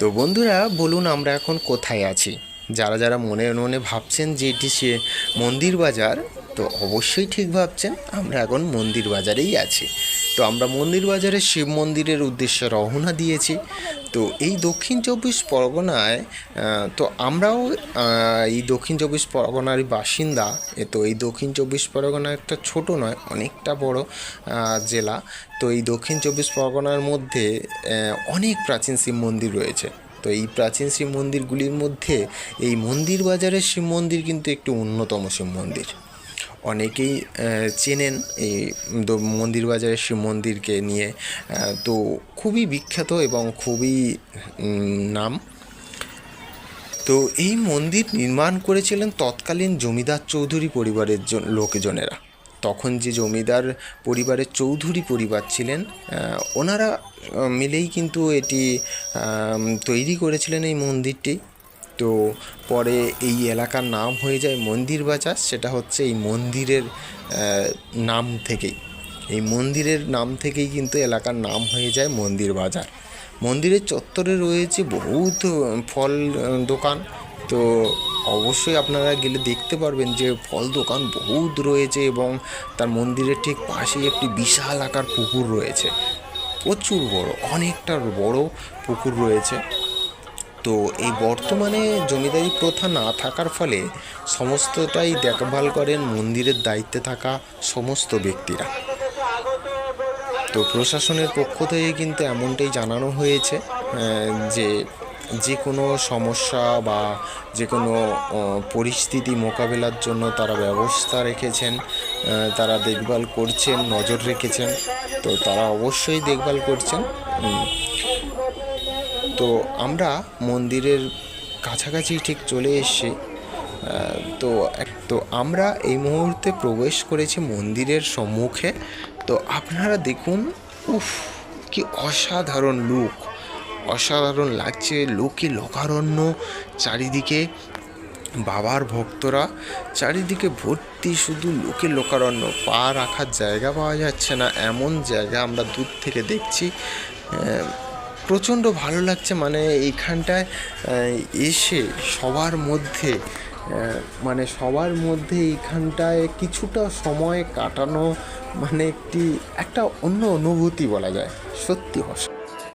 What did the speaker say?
তো বন্ধুরা বলুন আমরা এখন কোথায় আছি। যারা যারা মনে মনে ভাবছেন যে এটি সে মন্দির বাজার, তো অবশ্যই ঠিক ভাবছেন, আমরা এখন মন্দির বাজারেই আছি। তো আমরা মন্দির বাজারে শিব মন্দিরের উদ্দেশ্যে রওনা দিয়েছি। তো এই দক্ষিণ চব্বিশ পরগনায় তো আমরাও এই দক্ষিণ চব্বিশ পরগনারই বাসিন্দা। তো এই দক্ষিণ চব্বিশ পরগনা একটা ছোট নয়, অনেকটা বড় জেলা। তো এই দক্ষিণ চব্বিশ পরগনার মধ্যে অনেক প্রাচীন শিব মন্দির রয়েছে। তো এই প্রাচীন শিব মন্দিরগুলির মধ্যে এই মন্দির বাজারের শিব মন্দির কিন্তু একটি অন্যতম শিব মন্দির। অনেকেই চেনেন এই মন্দির বাজারের শিব মন্দিরকে নিয়ে। তো খুবই বিখ্যাত এবং খুবই নাম। তো এই মন্দির নির্মাণ করেছিলেন তৎকালীন জমিদার চৌধুরী পরিবারের লোকজনেরা। তখন যে জমিদার পরিবারের চৌধুরী পরিবার ছিলেন, ওনারা মিলেই কিন্তু এটি তৈরি করেছিলেন এই মন্দিরটি। তো পরে এই এলাকার নাম হয়ে যায় মন্দির বাজার। সেটা হচ্ছে এই মন্দিরের নাম থেকেই, এই মন্দিরের নাম থেকেই কিন্তু এলাকার নাম হয়ে যায় মন্দির বাজার। মন্দিরের চত্বরে রয়েছে বহুত ফল দোকান। তো অবশ্যই আপনারা গেলে দেখতে পারবেন যে ফল দোকান বহুত রয়েছে, এবং তার মন্দিরের ঠিক পাশেই একটি বিশাল আকার পুকুর রয়েছে, প্রচুর বড়, অনেকটা বড় পুকুর রয়েছে। তো এই বর্তমানে জমিদারি প্রথা না থাকার ফলে সমস্তটাই দেখভাল করেন মন্দিরের দায়িত্বে থাকা সমস্ত ব্যক্তিরা। তো প্রশাসনের পক্ষ থেকে কিন্তু এমনটাই জানানো হয়েছে যে যে কোনো সমস্যা বা যে কোনো পরিস্থিতি মোকাবেলার জন্য তারা ব্যবস্থা রেখেছেন, তারা দেখভাল করছেন, নজর রেখেছেন। তো তারা অবশ্যই দেখভাল করছেন। তো আমরা মন্দিরের কাছাকাছি ঠিক চলে এসেছি। তো তো আমরা এই মুহূর্তে প্রবেশ করেছি মন্দিরের সম্মুখে। তো আপনারা দেখুন, উফ, কি অসাধারণ লুক, অসাধারণ লাগছে। লোকে লোকারণ্য, চারিদিকে বাবার ভক্তরা, চারিদিকে ভর্তি শুধু লোকে লোকারণ্য। পা রাখার জায়গা পাওয়া যাচ্ছে না, এমন জায়গা আমরা দূর থেকে দেখছি। প্রচণ্ড ভালো লাগছে, মানে এইখানটায় এসে সবার মধ্যে এইখানটায় কিছুটা সময় কাটানো, মানে একটা অন্য অনুভূতি বলা যায়। সত্যি